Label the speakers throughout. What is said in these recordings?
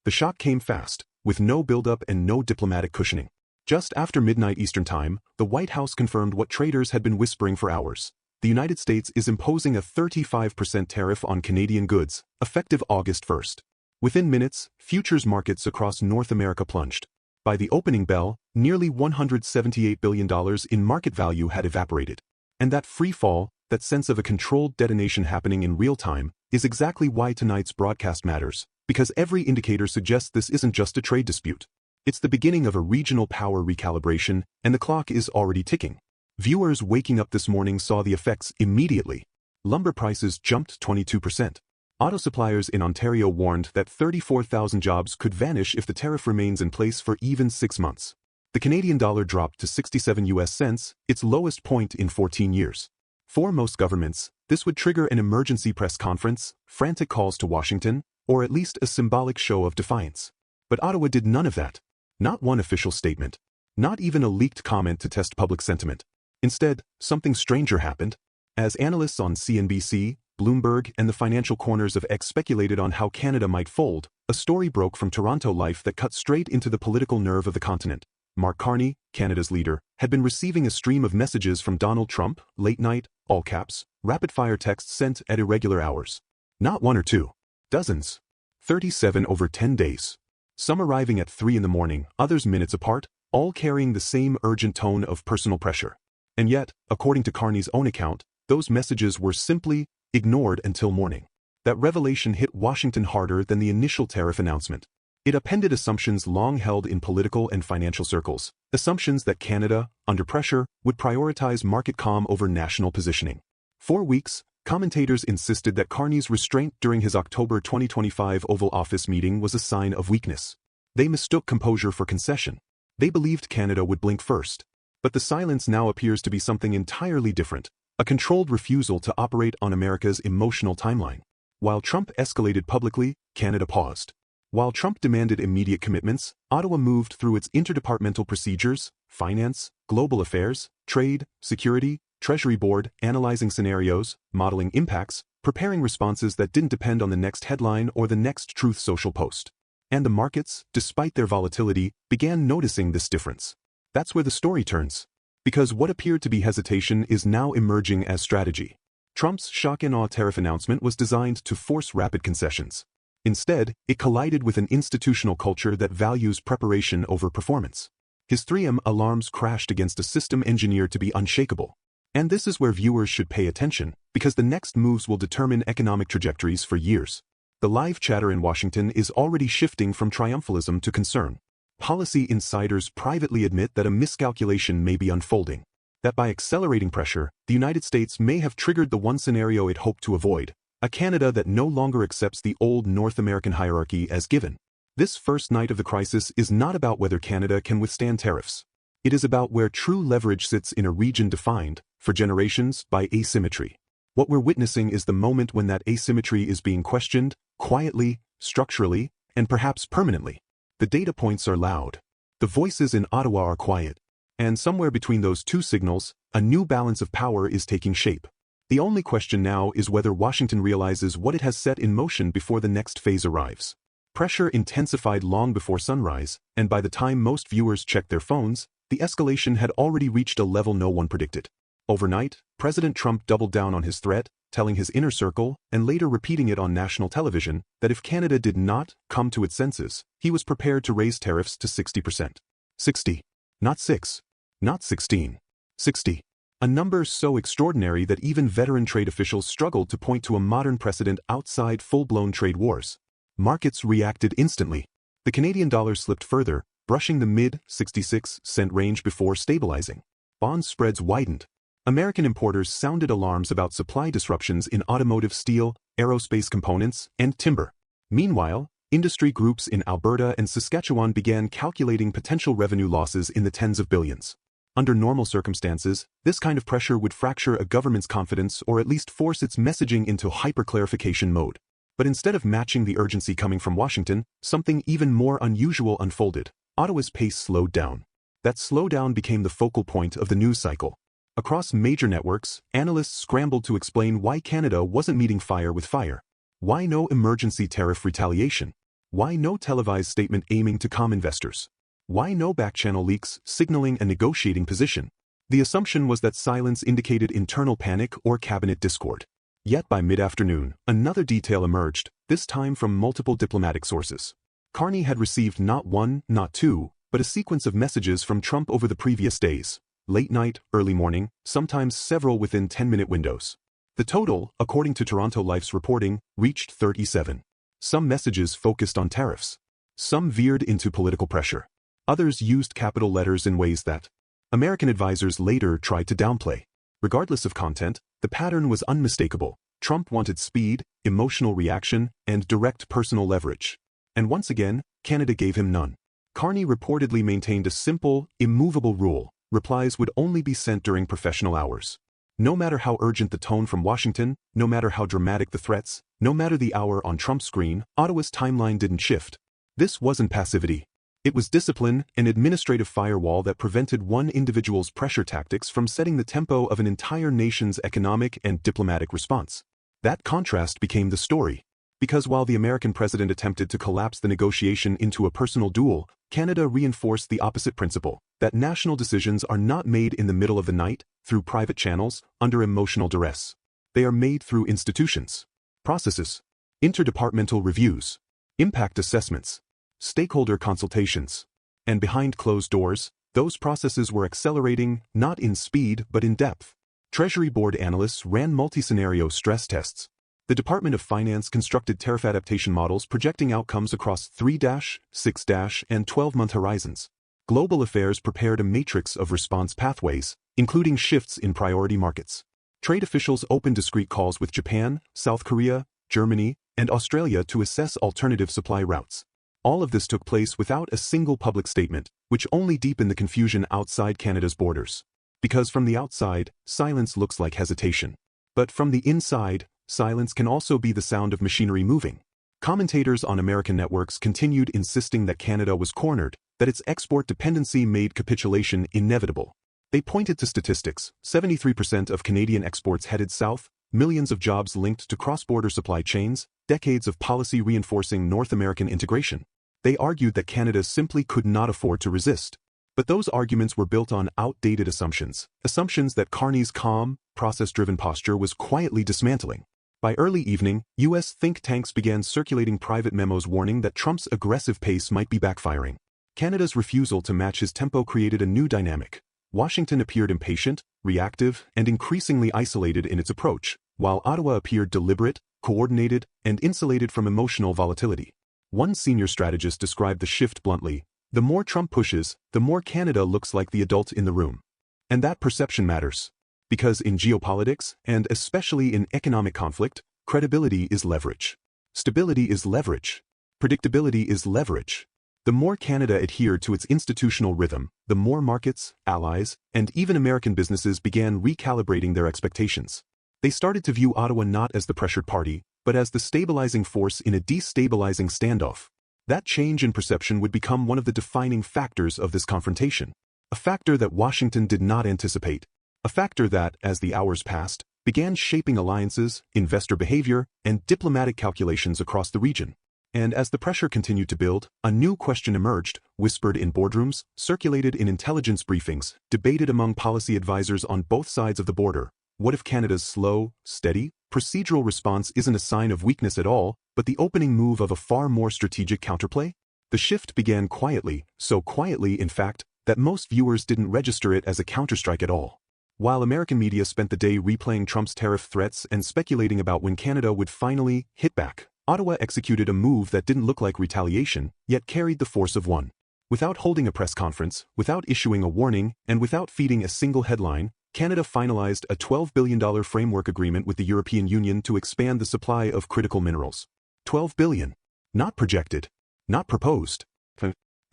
Speaker 1: The shock came fast, with no buildup and no diplomatic cushioning. Just after midnight Eastern Time, the White House confirmed what traders had been whispering for hours. The United States is imposing a 35% tariff on Canadian goods, effective August 1st. Within minutes, futures markets across North America plunged. By the opening bell, nearly $178 billion in market value had evaporated. And that free fall, that sense of a controlled detonation happening in real time, is exactly why tonight's broadcast matters, because every indicator suggests this isn't just a trade dispute. It's the beginning of a regional power recalibration, and the clock is already ticking. Viewers waking up this morning saw the effects immediately. Lumber prices jumped 22%. Auto suppliers in Ontario warned that 34,000 jobs could vanish if the tariff remains in place for even 6 months. The Canadian dollar dropped to 67 US cents, its lowest point in 14 years. For most governments, this would trigger an emergency press conference, frantic calls to Washington, or at least a symbolic show of defiance. But Ottawa did none of that. Not one official statement. Not even a leaked comment to test public sentiment. Instead, something stranger happened. As analysts on CNBC, Bloomberg, and the financial corners of X speculated on how Canada might fold, a story broke from Toronto Life that cut straight into the political nerve of the continent. Mark Carney, Canada's leader, had been receiving a stream of messages from Donald Trump, late night, all caps, rapid-fire texts sent at irregular hours. Not one or two. Dozens. 37 over 10 days. Some arriving at 3 in the morning, others minutes apart, all carrying the same urgent tone of personal pressure. And yet, according to Carney's own account, those messages were simply ignored until morning. That revelation hit Washington harder than the initial tariff announcement. It appended assumptions long held in political and financial circles, assumptions that Canada, under pressure, would prioritize market calm over national positioning. For weeks, commentators insisted that Carney's restraint during his October 2025 Oval Office meeting was a sign of weakness. They mistook composure for concession. They believed Canada would blink first. But the silence now appears to be something entirely different, a controlled refusal to operate on America's emotional timeline. While Trump escalated publicly, Canada paused. While Trump demanded immediate commitments, Ottawa moved through its interdepartmental procedures, finance, global affairs, trade, security, Treasury Board, analyzing scenarios, modeling impacts, preparing responses that didn't depend on the next headline or the next Truth Social post. And the markets, despite their volatility, began noticing this difference. That's where the story turns. Because what appeared to be hesitation is now emerging as strategy. Trump's shock and awe tariff announcement was designed to force rapid concessions. Instead, it collided with an institutional culture that values preparation over performance. His 3M alarms crashed against a system engineered to be unshakable. And this is where viewers should pay attention, because the next moves will determine economic trajectories for years. The live chatter in Washington is already shifting from triumphalism to concern. Policy insiders privately admit that a miscalculation may be unfolding. That by accelerating pressure, the United States may have triggered the one scenario it hoped to avoid, a Canada that no longer accepts the old North American hierarchy as given. This first night of the crisis is not about whether Canada can withstand tariffs. It is about where true leverage sits in a region defined, for generations, by asymmetry. What we're witnessing is the moment when that asymmetry is being questioned, quietly, structurally, and perhaps permanently. The data points are loud. The voices in Ottawa are quiet. And somewhere between those two signals, a new balance of power is taking shape. The only question now is whether Washington realizes what it has set in motion before the next phase arrives. Pressure intensified long before sunrise, and by the time most viewers checked their phones, the escalation had already reached a level no one predicted. Overnight, President Trump doubled down on his threat, telling his inner circle, and later repeating it on national television, that if Canada did not come to its senses, he was prepared to raise tariffs to 60%. 60. Not 6. Not 16. 60. A number so extraordinary that even veteran trade officials struggled to point to a modern precedent outside full-blown trade wars. Markets reacted instantly. The Canadian dollar slipped further, brushing the mid-66-cent range before stabilizing. Bond spreads widened. American importers sounded alarms about supply disruptions in automotive steel, aerospace components, and timber. Meanwhile, industry groups in Alberta and Saskatchewan began calculating potential revenue losses in the tens of billions. Under normal circumstances, this kind of pressure would fracture a government's confidence or at least force its messaging into hyper-clarification mode. But instead of matching the urgency coming from Washington, something even more unusual unfolded. Ottawa's pace slowed down. That slowdown became the focal point of the news cycle. Across major networks, analysts scrambled to explain why Canada wasn't meeting fire with fire. Why no emergency tariff retaliation? Why no televised statement aiming to calm investors? Why no back-channel leaks signaling a negotiating position? The assumption was that silence indicated internal panic or cabinet discord. Yet by mid-afternoon, another detail emerged, this time from multiple diplomatic sources. Carney had received not one, not two, but a sequence of messages from Trump over the previous days. Late night, early morning, sometimes several within 10-minute windows. The total, according to Toronto Life's reporting, reached 37. Some messages focused on tariffs. Some veered into political pressure. Others used capital letters in ways that American advisors later tried to downplay. Regardless of content, the pattern was unmistakable. Trump wanted speed, emotional reaction, and direct personal leverage. And once again, Canada gave him none. Carney reportedly maintained a simple, immovable rule: replies would only be sent during professional hours. No matter how urgent the tone from Washington, no matter how dramatic the threats, no matter the hour on Trump's screen, Ottawa's timeline didn't shift. This wasn't passivity. It was discipline, an administrative firewall that prevented one individual's pressure tactics from setting the tempo of an entire nation's economic and diplomatic response. That contrast became the story. Because while the American president attempted to collapse the negotiation into a personal duel, Canada reinforced the opposite principle, that national decisions are not made in the middle of the night, through private channels, under emotional duress. They are made through institutions, processes, interdepartmental reviews, impact assessments, stakeholder consultations. And behind closed doors, those processes were accelerating, not in speed but in depth. Treasury Board analysts ran multi-scenario stress tests. The Department of Finance constructed tariff adaptation models projecting outcomes across 3-, 6-, and 12-month horizons. Global Affairs prepared a matrix of response pathways, including shifts in priority markets. Trade officials opened discrete calls with Japan, South Korea, Germany, and Australia to assess alternative supply routes. All of this took place without a single public statement, which only deepened the confusion outside Canada's borders. Because from the outside, silence looks like hesitation. But from the inside, silence can also be the sound of machinery moving. Commentators on American networks continued insisting that Canada was cornered, that its export dependency made capitulation inevitable. They pointed to statistics: 73% of Canadian exports headed south, millions of jobs linked to cross-border supply chains, decades of policy reinforcing North American integration. They argued that Canada simply could not afford to resist. But those arguments were built on outdated assumptions that Carney's calm, process-driven posture was quietly dismantling. By early evening, U.S. think tanks began circulating private memos warning that Trump's aggressive pace might be backfiring. Canada's refusal to match his tempo created a new dynamic. Washington appeared impatient, reactive, and increasingly isolated in its approach, while Ottawa appeared deliberate, coordinated, and insulated from emotional volatility. One senior strategist described the shift bluntly: the more Trump pushes, the more Canada looks like the adult in the room. And that perception matters. Because in geopolitics, and especially in economic conflict, credibility is leverage. Stability is leverage. Predictability is leverage. The more Canada adhered to its institutional rhythm, the more markets, allies, and even American businesses began recalibrating their expectations. They started to view Ottawa not as the pressured party, but as the stabilizing force in a destabilizing standoff. That change in perception would become one of the defining factors of this confrontation. A factor that Washington did not anticipate. A factor that, as the hours passed, began shaping alliances, investor behavior, and diplomatic calculations across the region. And as the pressure continued to build, a new question emerged, whispered in boardrooms, circulated in intelligence briefings, debated among policy advisors on both sides of the border. What if Canada's slow, steady, procedural response isn't a sign of weakness at all, but the opening move of a far more strategic counterplay? The shift began quietly, so quietly, in fact, that most viewers didn't register it as a counterstrike at all. While American media spent the day replaying Trump's tariff threats and speculating about when Canada would finally hit back, Ottawa executed a move that didn't look like retaliation, yet carried the force of one. Without holding a press conference, without issuing a warning, and without feeding a single headline, Canada finalized a $12 billion framework agreement with the European Union to expand the supply of critical minerals. $12 billion. Not projected. Not proposed.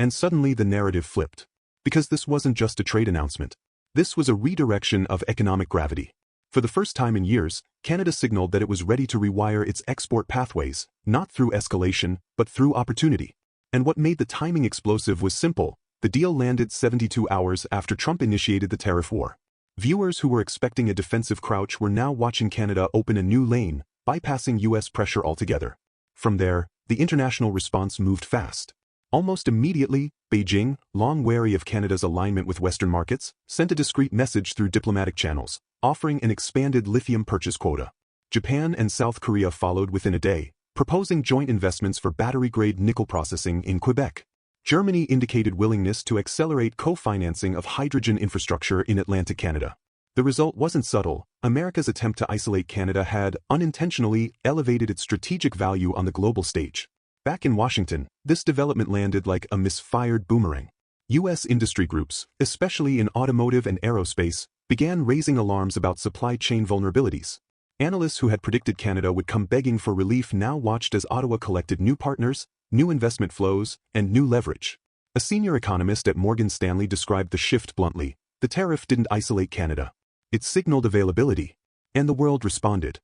Speaker 1: And suddenly the narrative flipped. Because this wasn't just a trade announcement. This was a redirection of economic gravity. For the first time in years, Canada signaled that it was ready to rewire its export pathways, not through escalation, but through opportunity. And what made the timing explosive was simple: the deal landed 72 hours after Trump initiated the tariff war. Viewers who were expecting a defensive crouch were now watching Canada open a new lane, bypassing U.S. pressure altogether. From there, the international response moved fast. Almost immediately, Beijing, long wary of Canada's alignment with Western markets, sent a discreet message through diplomatic channels, offering an expanded lithium purchase quota. Japan and South Korea followed within a day, proposing joint investments for battery-grade nickel processing in Quebec. Germany indicated willingness to accelerate co-financing of hydrogen infrastructure in Atlantic Canada. The result wasn't subtle. America's attempt to isolate Canada had, unintentionally, elevated its strategic value on the global stage. Back in Washington, this development landed like a misfired boomerang. U.S. industry groups, especially in automotive and aerospace, began raising alarms about supply chain vulnerabilities. Analysts who had predicted Canada would come begging for relief now watched as Ottawa collected new partners, new investment flows, and new leverage. A senior economist at Morgan Stanley described the shift bluntly. The tariff didn't isolate Canada. It signaled availability. And the world responded.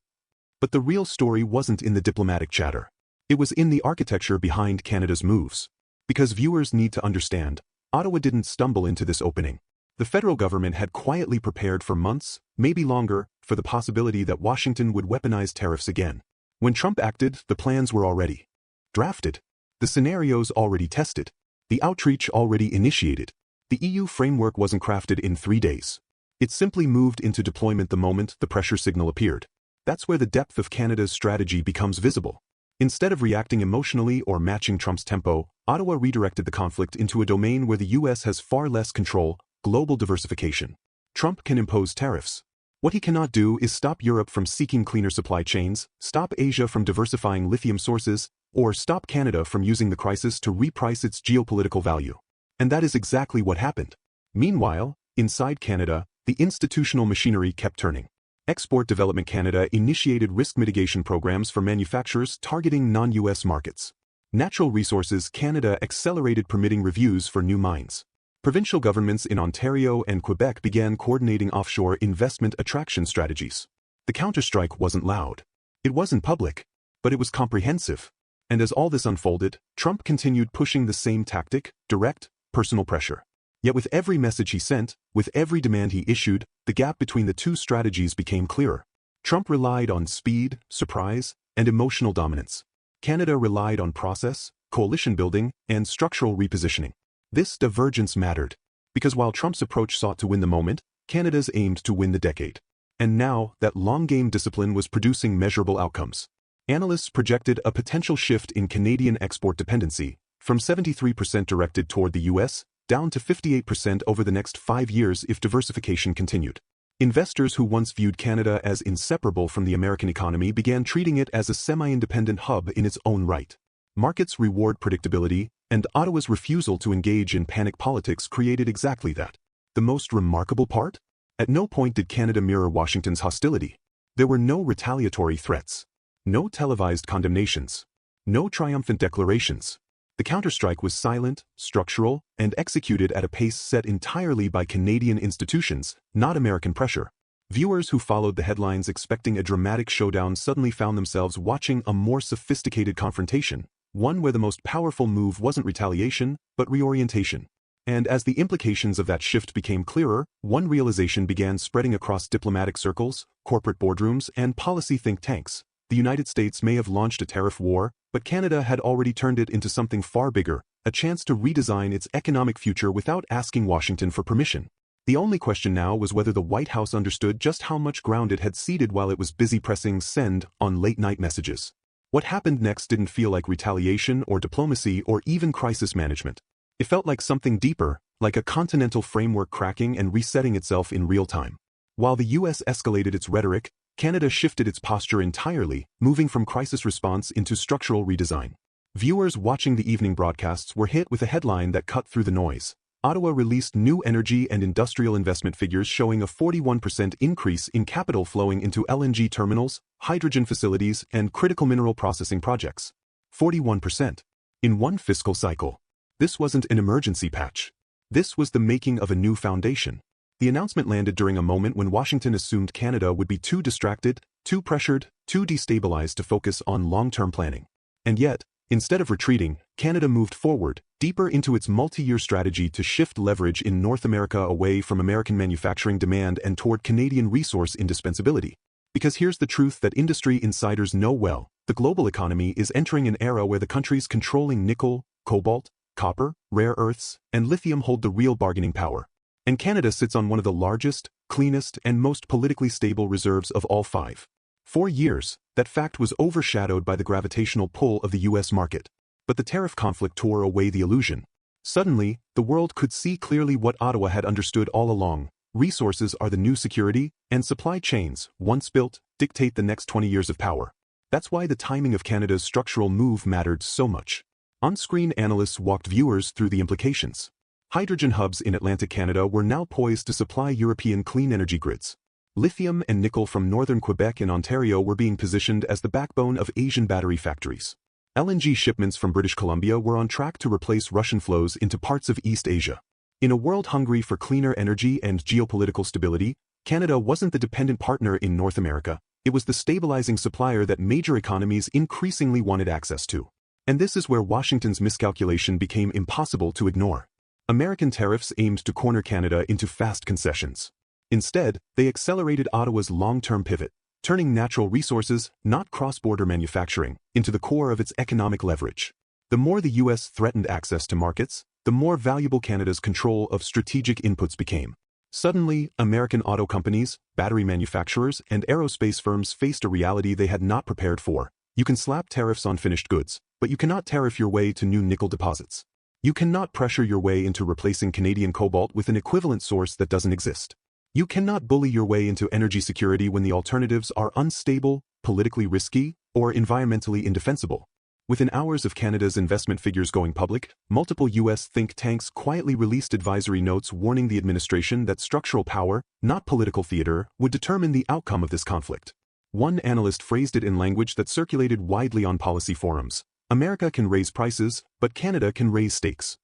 Speaker 1: But the real story wasn't in the diplomatic chatter. It was in the architecture behind Canada's moves. Because viewers need to understand, Ottawa didn't stumble into this opening. The federal government had quietly prepared for months, maybe longer, for the possibility that Washington would weaponize tariffs again. When Trump acted, the plans were already drafted. The scenarios already tested. The outreach already initiated. The EU framework wasn't crafted in 3 days. It simply moved into deployment the moment the pressure signal appeared. That's where the depth of Canada's strategy becomes visible. Instead of reacting emotionally or matching Trump's tempo, Ottawa redirected the conflict into a domain where the U.S. has far less control: global diversification. Trump can impose tariffs. What he cannot do is stop Europe from seeking cleaner supply chains, stop Asia from diversifying lithium sources, or stop Canada from using the crisis to reprice its geopolitical value. And that is exactly what happened. Meanwhile, inside Canada, the institutional machinery kept turning. Export Development Canada initiated risk mitigation programs for manufacturers targeting non-U.S. markets. Natural Resources Canada accelerated permitting reviews for new mines. Provincial governments in Ontario and Quebec began coordinating offshore investment attraction strategies. The counterstrike wasn't loud. It wasn't public. But it was comprehensive. And as all this unfolded, Trump continued pushing the same tactic: direct, personal pressure. Yet with every message he sent, with every demand he issued, the gap between the two strategies became clearer. Trump relied on speed, surprise, and emotional dominance. Canada relied on process, coalition building, and structural repositioning. This divergence mattered, because while Trump's approach sought to win the moment, Canada's aimed to win the decade. And now, that long-game discipline was producing measurable outcomes. Analysts projected a potential shift in Canadian export dependency, from 73% directed toward the U.S., down to 58% over the next 5 years if diversification continued. Investors who once viewed Canada as inseparable from the American economy began treating it as a semi-independent hub in its own right. Markets reward predictability, and Ottawa's refusal to engage in panic politics created exactly that. The most remarkable part? At no point did Canada mirror Washington's hostility. There were no retaliatory threats. No televised condemnations. No triumphant declarations. The counterstrike was silent, structural, and executed at a pace set entirely by Canadian institutions, not American pressure. Viewers who followed the headlines expecting a dramatic showdown suddenly found themselves watching a more sophisticated confrontation, one where the most powerful move wasn't retaliation, but reorientation. And as the implications of that shift became clearer, one realization began spreading across diplomatic circles, corporate boardrooms, and policy think tanks. The United States may have launched a tariff war, but Canada had already turned it into something far bigger, a chance to redesign its economic future without asking Washington for permission. The only question now was whether the White House understood just how much ground it had ceded while it was busy pressing send on late-night messages. What happened next didn't feel like retaliation or diplomacy or even crisis management. It felt like something deeper, like a continental framework cracking and resetting itself in real time. While the U.S. escalated its rhetoric, Canada shifted its posture entirely, moving from crisis response into structural redesign. Viewers watching the evening broadcasts were hit with a headline that cut through the noise. Ottawa released new energy and industrial investment figures showing a 41% increase in capital flowing into LNG terminals, hydrogen facilities, and critical mineral processing projects. 41%. In one fiscal cycle. This wasn't an emergency patch. This was the making of a new foundation. The announcement landed during a moment when Washington assumed Canada would be too distracted, too pressured, too destabilized to focus on long-term planning. And yet, instead of retreating, Canada moved forward, deeper into its multi-year strategy to shift leverage in North America away from American manufacturing demand and toward Canadian resource indispensability. Because here's the truth that industry insiders know well: The global economy is entering an era where the countries controlling nickel, cobalt, copper, rare earths, and lithium hold the real bargaining power. And Canada sits on one of the largest, cleanest, and most politically stable reserves of all five. For years, that fact was overshadowed by the gravitational pull of the US market. But the tariff conflict tore away the illusion. Suddenly, the world could see clearly what Ottawa had understood all along. Resources are the new security, and supply chains, once built, dictate the next 20 years of power. That's why the timing of Canada's structural move mattered so much. On-screen analysts walked viewers through the implications. Hydrogen hubs in Atlantic Canada were now poised to supply European clean energy grids. Lithium and nickel from northern Quebec and Ontario were being positioned as the backbone of Asian battery factories. LNG shipments from British Columbia were on track to replace Russian flows into parts of East Asia. In a world hungry for cleaner energy and geopolitical stability, Canada wasn't the dependent partner in North America. It was the stabilizing supplier that major economies increasingly wanted access to. And this is where Washington's miscalculation became impossible to ignore. American tariffs aimed to corner Canada into fast concessions. Instead, they accelerated Ottawa's long-term pivot, turning natural resources, not cross-border manufacturing, into the core of its economic leverage. The more the US threatened access to markets, the more valuable Canada's control of strategic inputs became. Suddenly, American auto companies, battery manufacturers, and aerospace firms faced a reality they had not prepared for. You can slap tariffs on finished goods, but you cannot tariff your way to new nickel deposits. You cannot pressure your way into replacing Canadian cobalt with an equivalent source that doesn't exist. You cannot bully your way into energy security when the alternatives are unstable, politically risky, or environmentally indefensible. Within hours of Canada's investment figures going public, multiple US think tanks quietly released advisory notes warning the administration that structural power, not political theater, would determine the outcome of this conflict. One analyst phrased it in language that circulated widely on policy forums. America can raise prices, but Canada can raise stakes.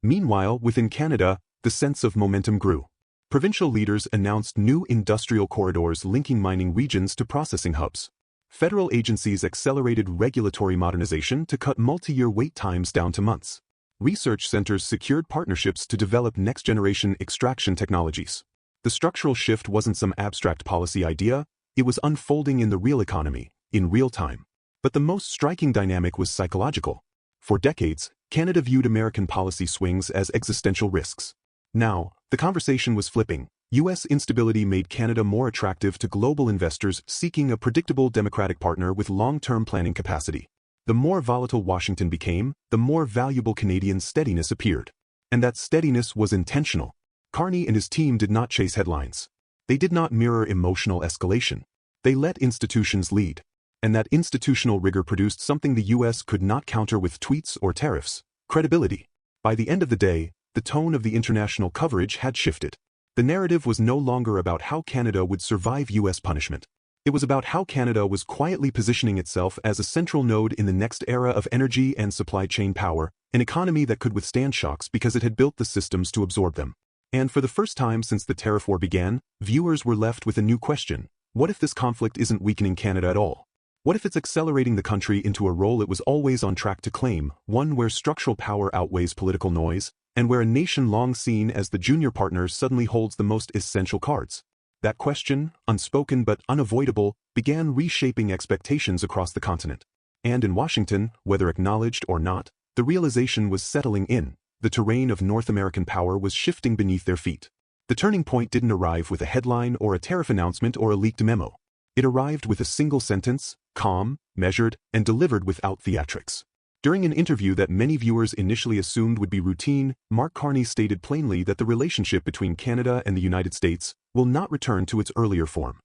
Speaker 1: Meanwhile, within Canada, the sense of momentum grew. Provincial leaders announced new industrial corridors linking mining regions to processing hubs. Federal agencies accelerated regulatory modernization to cut multi-year wait times down to months. Research centers secured partnerships to develop next-generation extraction technologies. The structural shift wasn't some abstract policy idea, it was unfolding in the real economy, in real time. But the most striking dynamic was psychological. For decades, Canada viewed American policy swings as existential risks. Now, the conversation was flipping. US instability made Canada more attractive to global investors seeking a predictable democratic partner with long-term planning capacity. The more volatile Washington became, the more valuable Canadian steadiness appeared. And that steadiness was intentional. Carney and his team did not chase headlines. They did not mirror emotional escalation. They let institutions lead. And that institutional rigor produced something the US could not counter with tweets or tariffs: credibility. By the end of the day, the tone of the international coverage had shifted. The narrative was no longer about how Canada would survive US punishment. It was about how Canada was quietly positioning itself as a central node in the next era of energy and supply chain power, an economy that could withstand shocks because it had built the systems to absorb them. And for the first time since the tariff war began, viewers were left with a new question. What if this conflict isn't weakening Canada at all? What if it's accelerating the country into a role it was always on track to claim, one where structural power outweighs political noise, and where a nation long seen as the junior partner suddenly holds the most essential cards? That question, unspoken but unavoidable, began reshaping expectations across the continent. And in Washington, whether acknowledged or not, the realization was settling in. The terrain of North American power was shifting beneath their feet. The turning point didn't arrive with a headline or a tariff announcement or a leaked memo. It arrived with a single sentence, calm, measured, and delivered without theatrics. During an interview that many viewers initially assumed would be routine, Mark Carney stated plainly that the relationship between Canada and the United States will not return to its earlier form.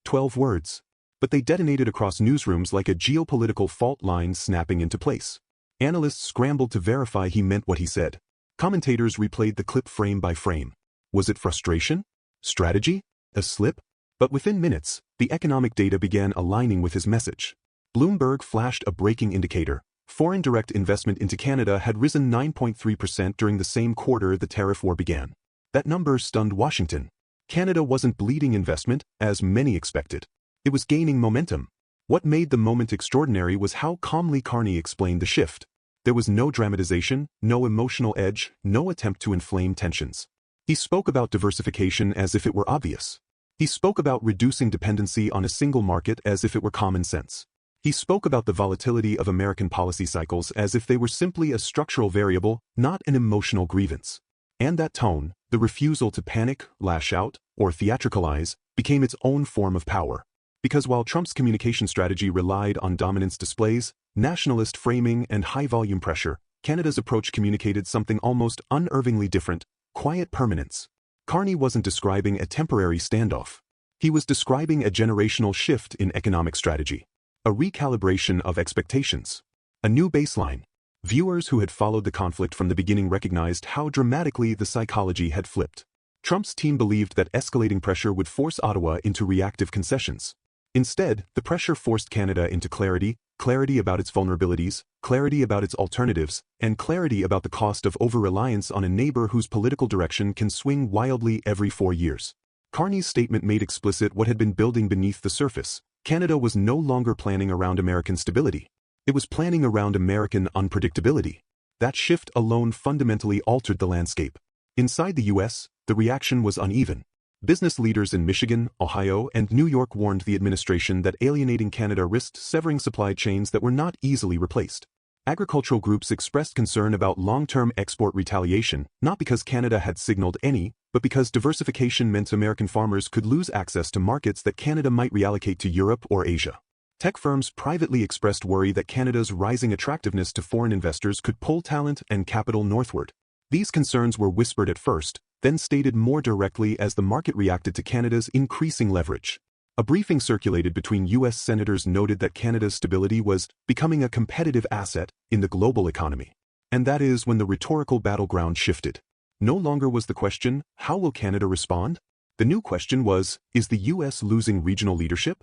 Speaker 1: 12 words. But they detonated across newsrooms like a geopolitical fault line snapping into place. Analysts scrambled to verify he meant what he said. Commentators replayed the clip frame by frame. Was it frustration? Strategy? A slip? But within minutes, the economic data began aligning with his message. Bloomberg flashed a breaking indicator. Foreign direct investment into Canada had risen 9.3% during the same quarter the tariff war began. That number stunned Washington. Canada wasn't bleeding investment, as many expected. It was gaining momentum. What made the moment extraordinary was how calmly Carney explained the shift. There was no dramatization, no emotional edge, no attempt to inflame tensions. He spoke about diversification as if it were obvious. He spoke about reducing dependency on a single market as if it were common sense. He spoke about the volatility of American policy cycles as if they were simply a structural variable, not an emotional grievance. And that tone, the refusal to panic, lash out, or theatricalize, became its own form of power. Because while Trump's communication strategy relied on dominance displays, nationalist framing, and high-volume pressure, Canada's approach communicated something almost unnervingly different: quiet permanence. Carney wasn't describing a temporary standoff. He was describing a generational shift in economic strategy. A recalibration of expectations. A new baseline. Viewers who had followed the conflict from the beginning recognized how dramatically the psychology had flipped. Trump's team believed that escalating pressure would force Ottawa into reactive concessions. Instead, the pressure forced Canada into clarity about its vulnerabilities, clarity about its alternatives, and clarity about the cost of over-reliance on a neighbor whose political direction can swing wildly every 4 years. Carney's statement made explicit what had been building beneath the surface. Canada was no longer planning around American stability. It was planning around American unpredictability. That shift alone fundamentally altered the landscape. Inside the U.S., the reaction was uneven. Business leaders in Michigan, Ohio, and New York warned the administration that alienating Canada risked severing supply chains that were not easily replaced. Agricultural groups expressed concern about long-term export retaliation, not because Canada had signaled any, but because diversification meant American farmers could lose access to markets that Canada might reallocate to Europe or Asia. Tech firms privately expressed worry that Canada's rising attractiveness to foreign investors could pull talent and capital northward. These concerns were whispered at first, then stated more directly as the market reacted to Canada's increasing leverage. A briefing circulated between U.S. senators noted that Canada's stability was becoming a competitive asset in the global economy. And that is when the rhetorical battleground shifted. No longer was the question, how will Canada respond? The new question was, is the U.S. losing regional leadership?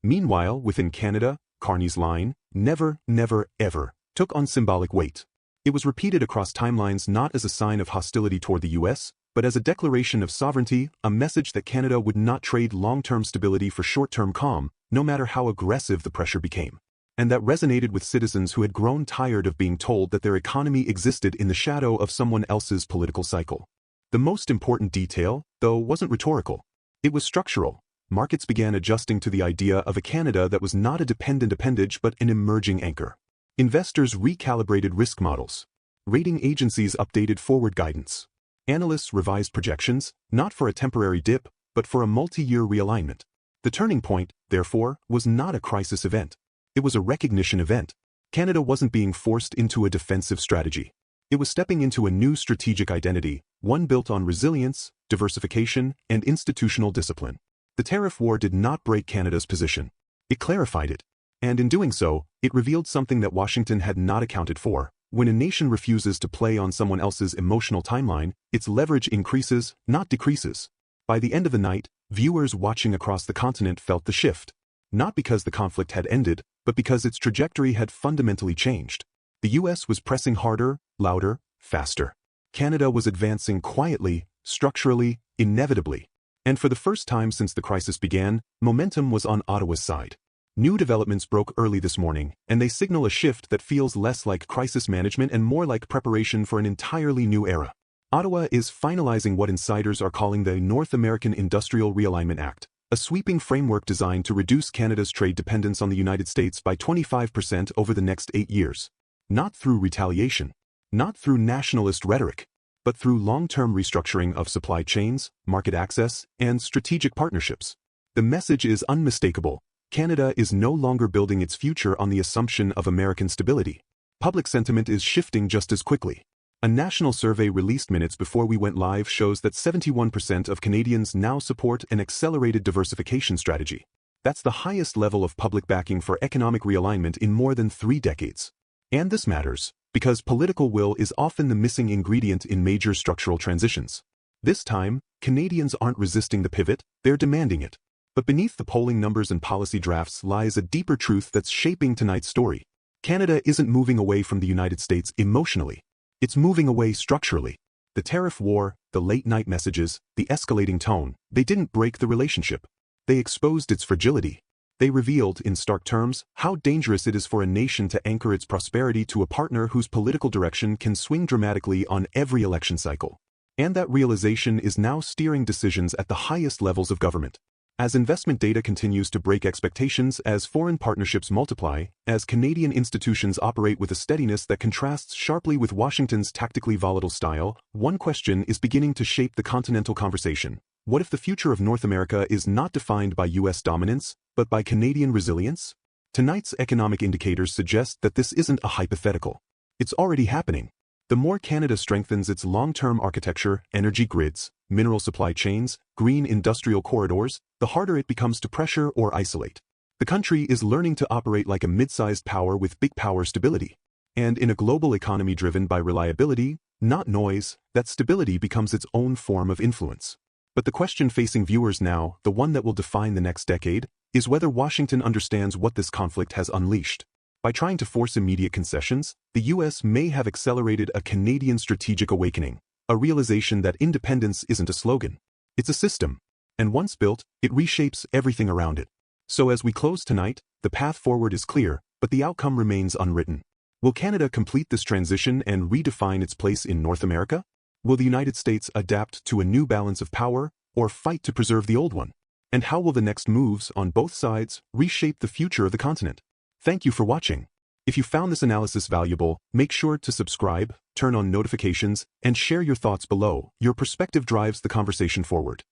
Speaker 1: Meanwhile, within Canada, Carney's line, never, never, ever, took on symbolic weight. It was repeated across timelines not as a sign of hostility toward the U.S., but as a declaration of sovereignty, a message that Canada would not trade long-term stability for short-term calm, no matter how aggressive the pressure became. And that resonated with citizens who had grown tired of being told that their economy existed in the shadow of someone else's political cycle. The most important detail, though, wasn't rhetorical. It was structural. Markets began adjusting to the idea of a Canada that was not a dependent appendage but an emerging anchor. Investors recalibrated risk models. Rating agencies updated forward guidance. Analysts revised projections, not for a temporary dip, but for a multi-year realignment. The turning point, therefore, was not a crisis event. It was a recognition event. Canada wasn't being forced into a defensive strategy. It was stepping into a new strategic identity, one built on resilience, diversification, and institutional discipline. The tariff war did not break Canada's position. It clarified it. And in doing so, it revealed something that Washington had not accounted for. When a nation refuses to play on someone else's emotional timeline, its leverage increases, not decreases. By the end of the night, viewers watching across the continent felt the shift. Not because the conflict had ended, but because its trajectory had fundamentally changed. The U.S. was pressing harder, louder, faster. Canada was advancing quietly, structurally, inevitably. And for the first time since the crisis began, momentum was on Ottawa's side. New developments broke early this morning, and they signal a shift that feels less like crisis management and more like preparation for an entirely new era. Ottawa is finalizing what insiders are calling the North American Industrial Realignment Act, a sweeping framework designed to reduce Canada's trade dependence on the United States by 25% over the next 8 years. Not through retaliation, not through nationalist rhetoric, but through long-term restructuring of supply chains, market access, and strategic partnerships. The message is unmistakable. Canada is no longer building its future on the assumption of American stability. Public sentiment is shifting just as quickly. A national survey released minutes before we went live shows that 71% of Canadians now support an accelerated diversification strategy. That's the highest level of public backing for economic realignment in more than 3 decades. And this matters, because political will is often the missing ingredient in major structural transitions. This time, Canadians aren't resisting the pivot, they're demanding it. But beneath the polling numbers and policy drafts lies a deeper truth that's shaping tonight's story. Canada isn't moving away from the United States emotionally. It's moving away structurally. The tariff war, the late-night messages, the escalating tone, they didn't break the relationship. They exposed its fragility. They revealed, in stark terms, how dangerous it is for a nation to anchor its prosperity to a partner whose political direction can swing dramatically on every election cycle. And that realization is now steering decisions at the highest levels of government. As investment data continues to break expectations, as foreign partnerships multiply, as Canadian institutions operate with a steadiness that contrasts sharply with Washington's tactically volatile style, one question is beginning to shape the continental conversation. What if the future of North America is not defined by U.S. dominance, but by Canadian resilience? Tonight's economic indicators suggest that this isn't a hypothetical. It's already happening. The more Canada strengthens its long-term architecture, energy grids, mineral supply chains, green industrial corridors, the harder it becomes to pressure or isolate. The country is learning to operate like a mid-sized power with big power stability. And in a global economy driven by reliability, not noise, that stability becomes its own form of influence. But the question facing viewers now, the one that will define the next decade, is whether Washington understands what this conflict has unleashed. By trying to force immediate concessions, the U.S. may have accelerated a Canadian strategic awakening, a realization that independence isn't a slogan. It's a system. And once built, it reshapes everything around it. So as we close tonight, the path forward is clear, but the outcome remains unwritten. Will Canada complete this transition and redefine its place in North America? Will the United States adapt to a new balance of power, or fight to preserve the old one? And how will the next moves on both sides reshape the future of the continent? Thank you for watching. If you found this analysis valuable, make sure to subscribe, turn on notifications, and share your thoughts below. Your perspective drives the conversation forward.